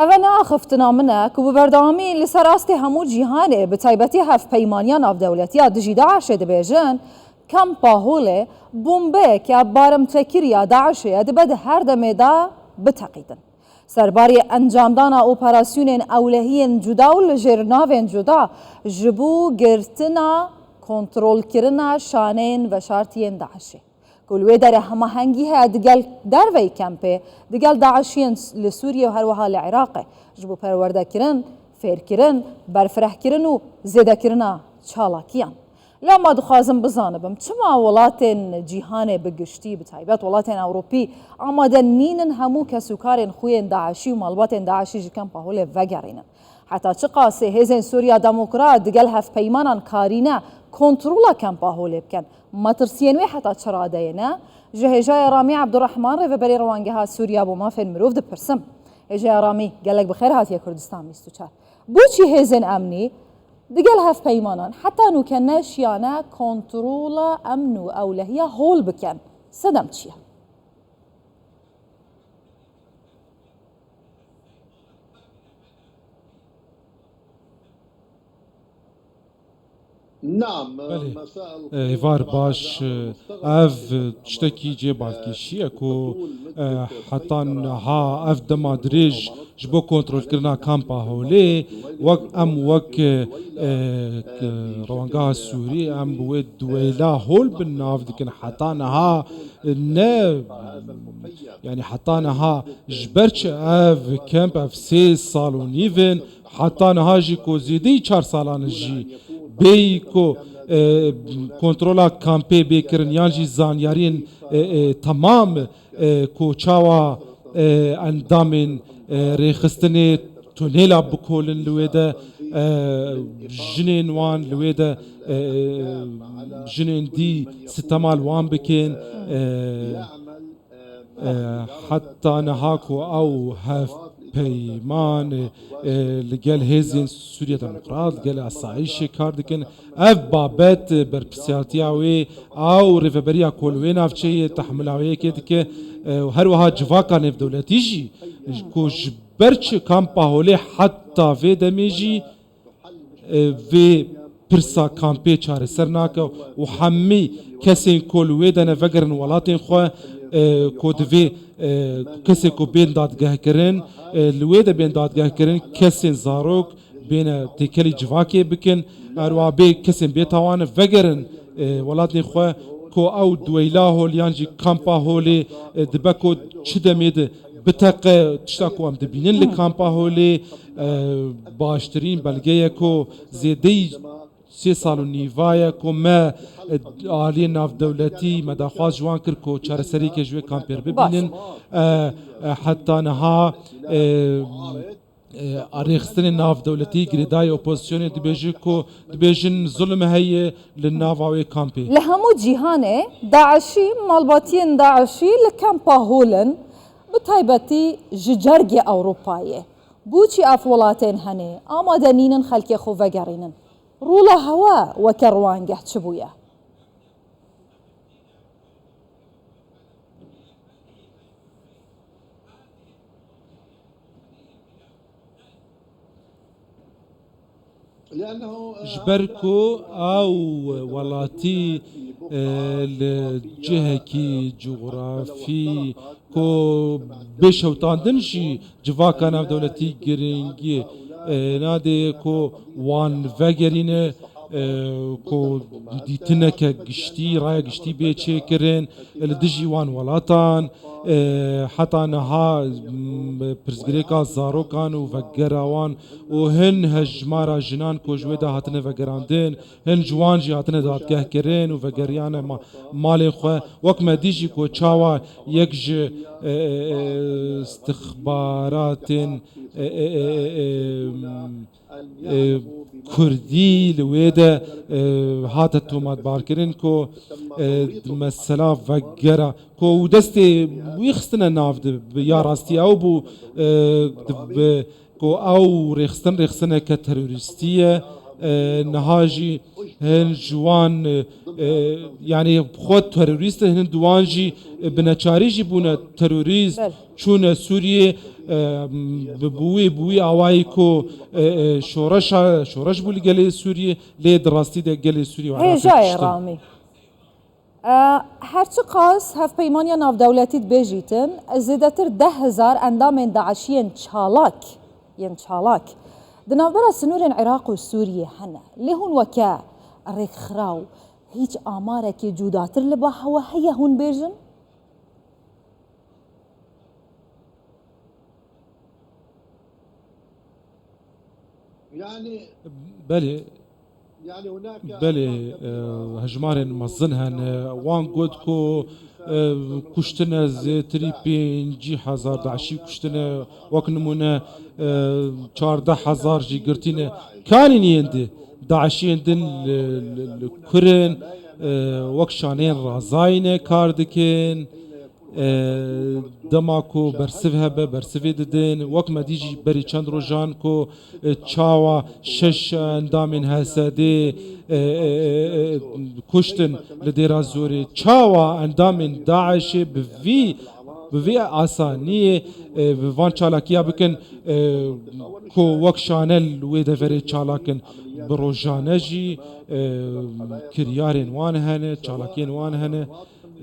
أنا خفتنا منك وببردامي لسراستي همو جيهاني بتايبتي هف بيمانيان أف دولتي دجي داعش دبيجن كم باهولي بومبيك يا بارم تكيريا داعش دبد هر دميدا بتقيدن سرباري انجام دانا اوپراسيونين اولهيين جدا ولجرنافين جدا جبو گرتنا كنترول كرنا شانين وشارتين داعشي كل ويدر هما هنگيها دقال دروي كامبي دقال داعشين لسوريا وهروها لعراق جبو پرورده كرن فير كرن برفرح كرن و زيده كرنا چالاكيان لما دخوازم بزانبم چما ولاتن جیهان بگشتی بتایبت ولاتن اوروپی آماده نینن همو کسوکارن خوین داعشی و مالباتن داعشی جکم پاهول وگرینن حتی چقاسه هزین سوریا دموکرات دگل هف پیمانان کارینه کنترولا کم پاهول بکن مترسینوی حتی چرادهینه جهجای رامی عبدالرحمن رو بری روانگه ها سوریا بو ما فین مروف ده پرسم هجای رامی گلک بخیر هاتیه کردستان میستو چار بوچی هزین امنی دقل هف بيمانان حتى نو كان شيانا كنترولا امنو او لهي هول بكن سدم تشيا نعم ایوار باش اف تشتكي جيبال كيشي اكو حتى ها اف دما دريج جبو كنترول كرنا كامبا هولي وك روانگاه سوري ام بويد دويلا هول بالناف دكن حتى ها نه يعني حتى ها جبرش اف كامب اف 6 سال ونيفن حتى ها جي كو زيدي 4 سالان جي بيكو كنترولا كامبي بكرن يانجي زانيارين تمام كو تشاوا اندامن ريخستني تونيلا بكولن لويدا جنين وان لويدا جنين دي ستمال وان بكين حتى نهاكو او هاف بيمان لقال هزين سوريا ديمقراط لقال الصعيشي كاردكن اف بابات بربسياتياوي او ريفبريا كولوين اف شيء تحملاوي كيدك وهروها جفاكا نف دولتيجي كو جبرش كامبا هولي حتى في دميجي في برسا كامبي چاره سرناك وحمي كسين كولوي دنا فقرن ولاتين خو كودفي كسي كو بين دادگاه کرن لويدا بين دادگاه کرن كسين زاروك بين تكلي جواكي بكن اروابي كسين بيتاوان فقرن ولاتين خو كو او دويلا هول يانجي كامبا هولي دبكو چدميد بتاق تشتاكو ام دبينن لكامبا هولي باشترين بلغيه كو زيدي 3 سال و نیوایا کو ما عالی ناف دولتی مداخواست جوان کر کو چاره سری که جوی کامپیر ببینن حتی نها آریخستن ناف دولتی گریدای اپوزیسیون دبیجی کو دبیجن ظلم هی لناوای کامپی لهمو جیهانه داعشی مالباتین داعشی لکامپا هولن بتایبتی ججرگ اوروپایه بوچی افولاتین هنه آماده نینن خلک خو وگرینن رولا هوا وكروانجه تشبويا جبركو او ولاتي الجهة كي جغرافي كو بشوتان دنشي جواكا ناف دولتي جرينجي نادي كو وان فاجرين كو ديتنك قشتي راي قشتي بيتشي كرين الدجي وان ولاتان حتى نها برزغريكا زاروكان وفقراوان وهن هجمارا جنان كو جويدا هاتنا فقراندين هن جوانجي هاتنا دادگاه كرين وفقريانا مالين خو وكما ديجي كو تشاوا يكج استخبارات كردي لويدا هات تومات باركرين كو مثلا فقرا كو دستي ويخستنا ناف يا راستي او بو كو او ريخستنا كتروريستيه نهاجي هن جوان يعني خود تروریست هن دوانجی بنچاری جی بونه تروریست بله. چون سوریه بوی آوایی کو شورش بولی گلی سوریه لی دراستی ده گلی سوریه و عراقی هێژایە کشتن. ڕامی هەرچی قاس هەفپەیمانیان ناودەوڵەتیت بێژیتن زێدەتر 10,000 ئەندامێن داعشیên چالاک di navbera sinûrên Iraq û Sûriyê hene lê hûn weke rêkxiraw hiç amarekê cudatir li ba hewe heye hûn bêjin? بله بله هجمارن مزنهن وان گود کو کشتنه زیتری 5,000 داعشی کشتنه وک نمونه 14,000 جی گرتینه کانی نیندی داعشی اندن کرن وک شانین رازاینه کار دکن دماکو برسف هبه برسفی ددن وک مدیجی بری چند روزان کو چاوا شش اندامین هسده کشتن لدیرا زوری چاوا اندامین داعش بوی آسانیه وان چالاکیا بکن کو وک شانل وی دفری چالاکن بروجانه جی کریارین وان هنه چالاکین وان هنه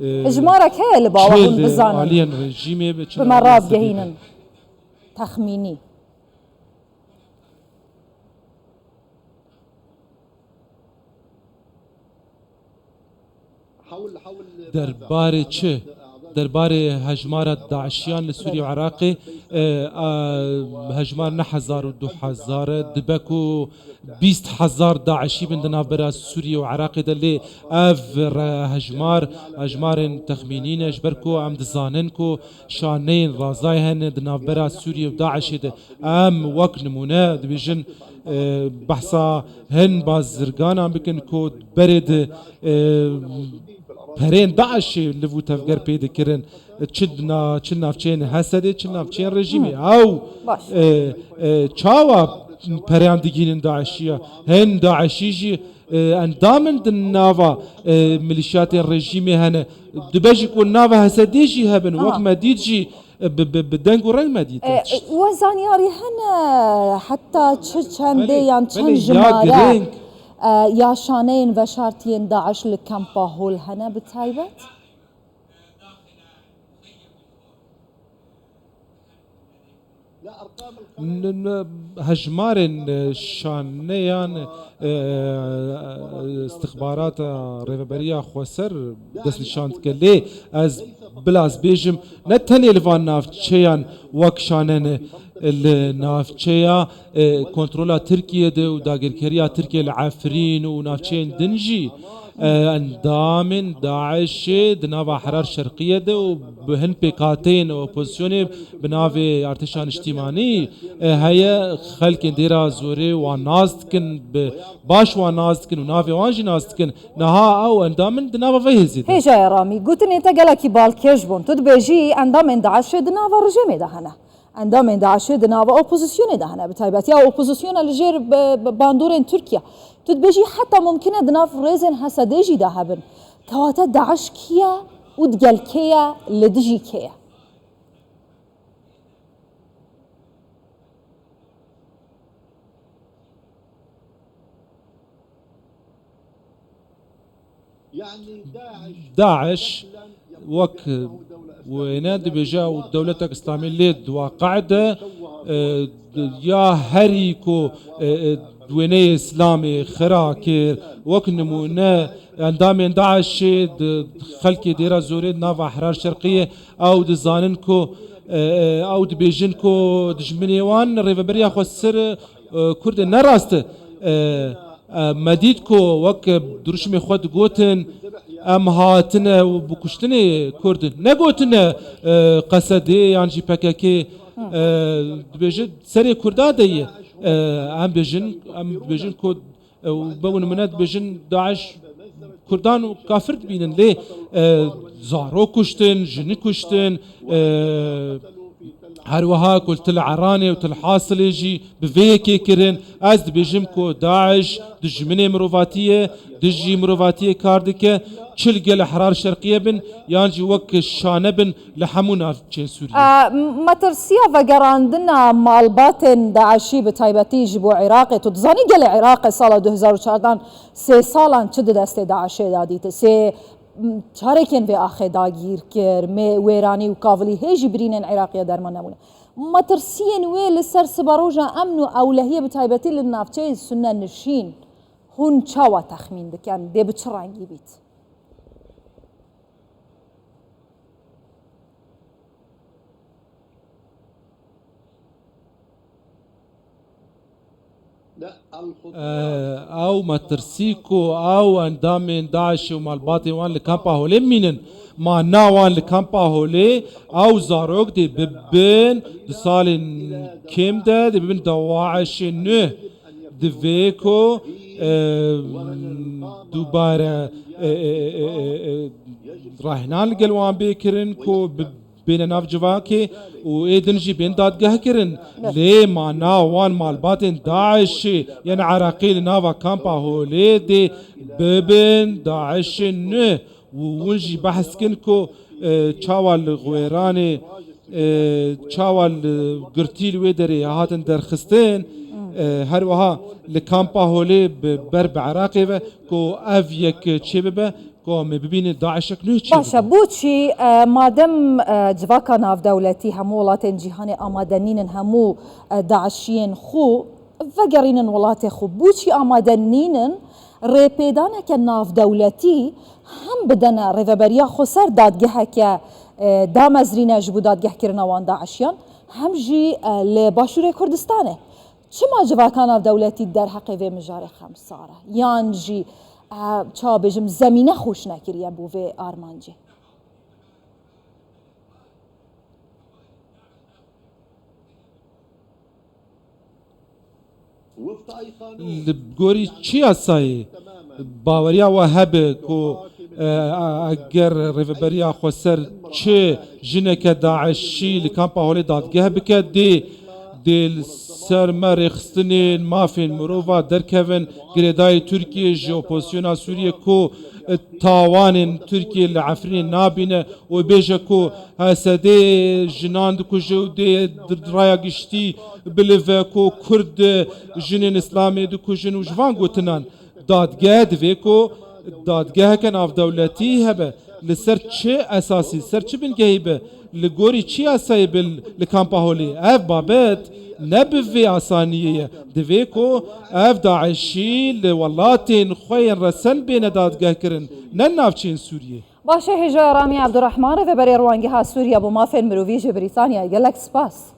إجمارك هي اللي باوهن بزانن عاليا رژیمه بمرات جهينن تخميني درباره چه؟ درباره هجمار داعشیان لسوریه و عراقی هجمار نه 1000 و 2000 دبکو 20,000 داعشی بندنا برا سوریه و عراقی دلی اف هجمار تخمینین اجبرکو ام دزانن کو شانین رازای هن دنا برا سوریه و داعشی ده ام وک نمونه دبیجن بحثا هن باز زرگان هم بکن کو برد پرین داعش لبو تفگر پیدا کرن چه نافچین حسده چه نافچین رژیمی او چاوا پریان دیگین داعشیه هن داعشی جی اندامن دن ناوا ملیشیات رژیمی هنه دبجی کو ناوا حسدی جی هبن وقت مدید جی بدنگ و رنگ مدید وزانیاری هنه حتی چنده یان چند جماره یا شانین و شارتین داعش لکمپا هول هنه بتایبت؟ هجمار شانیان استخبارات ریوبریا خوسر دست نشاند کلی از بلاز بیجم نه تنی لوان نافچیان وک شانن النافچیا کنترولا ترکیه ده و داگرکریا ترکیه العفرین و نافچین دنجی اندامن داعش دناوا حرار شرقیه ده و بهن پیکاتین و اپوزیسیونی بناوی ارتشان اجتماعی هيا خلق ديرا زوري ونازدكن باش ونازدكن ونافي وانجي نازدكن نها او اندامن دناوا فيزيد هي جاي رامي قلت انت قالك بالكيش بون تدبيجي اندامن داعش دناوا رجيمي دهنا اندامن داعش دناوا اوبوزيسيوني دهنا بتايبات يا اوبوزيسيون الجير باندورين تركيا تدبيجي حتى ممكن دناف ريزن حسديجي دهبن كواتا داعش كيا ودقال كيا لدجي كيا داعش وك ويناد بجا والدولة الإسلامية ليد وقاعدة يا هريكو دويني إسلامي خراكر وك نمونا اندام داعش خلق ديرا زوري ناف أحرار شرقية أو دزاننكو أو دبيجنكو دجمنيوان ريفبريا خسر كرد نراست مديدكو وك درشمي خود قوتن ام هاتنا وبكشتني كردن نقوتنا قصدي يعني جي بكاكي بيجد سري كردا دي ام بيجن كود وبون منات بيجن داعش كردان وكافر بينن ليه زارو كشتن جن كشتن هروها قلت العراني وتلحاصل يجي بفيكي كرن از بيجمكو داعش دجمني مروفاتيه دجي مروفاتيه كاردكه چل قل حرار شرقيه بن يانجي وك الشانه بن لحمونا في سوريا مترسيا وقراندنا مالباتن داعشي بتايبتي جبو عراقي تدزاني قل عراقي سال 2014 سي سالان چد دست داعشي داديت سي چارێکێن بێ ئاخێدا گیر کرد وێرانی و کاڤڵی هێژی برینên عێراقیە دەرمان نەبوون مەترسیên wê li ser siba roja emn û ewlehiyê bi taybetî li navçeyê sunne nişîn hûn çawa texmîn dikin dê bi çi rengî bît او مترسيكو او اندامين داعش ومالباطي وان لكامبا هولي مينن ما ناوان لكامبا هولي او زاروك دي ببين دي سالين كيم دا دي ببين دواعش نه دي فيكو دوباره راهنان القلوان بيكرن كو بين ناف جواكي وإيدنجي بين دادقه كرن ليه ما ناوان مالباتن داعش يعني عراقيل نافا كامبا هو ليه دي ببن داعش نه ونجي بحث كنكو چاوال غويراني چاوال قرتيل ويدري هاتن درخستين هر وها لكامبا هولي برب عراقي كو افيك تشيبه ببین داعشک نه چی باشه بوچی مادم جواکا ناف دولتی همو ولاتین جیهان آمادنین همو داعشین خو وگرینن ولات خو بوچی آمادنین ریپیدانه که ناف دولتی هم بدن ریوبریا خو سر دادگه که دامزرینه جبو دادگه کرن وان داعشیان هم جی لباشور کردستانه چما جواکا ناف دولتی در حقی و مجار خمساره یان جی چا بجم زمینه خوش نکریه بو و آرمانجی لبگوری چی اسایی باوریا و هب کو اگر ریوبریا خسر چه جنک داعشی لکامپا هولی دادگه بکد دی سر مرخستنین مافین مروفا درکوین گریدای ترکیه جوپوزیونا سوریه کو تاوان ترکیه لعفرین نابینه و بیجه کو هسده جنان دکو جو دی رایا گشتی بلوه کو کرد جنین اسلامی دکو جن و جوان گوتنان دادگاه دوی کو دادگاه کن آف دولتی هبه لسر چه اساسی سر چه بنگهی به لگوری چی اسایی بل لکامپا هولی اف بابت نبفي عصانية دفيكو اف داعشي لولاتين خوين رسن بين دادگاه كرن ننافچين سوريا باشه هجا رامي عبد الرحمن و بري روانگها سوريا بو مافين مروفيج بريطانيا يقلك سباس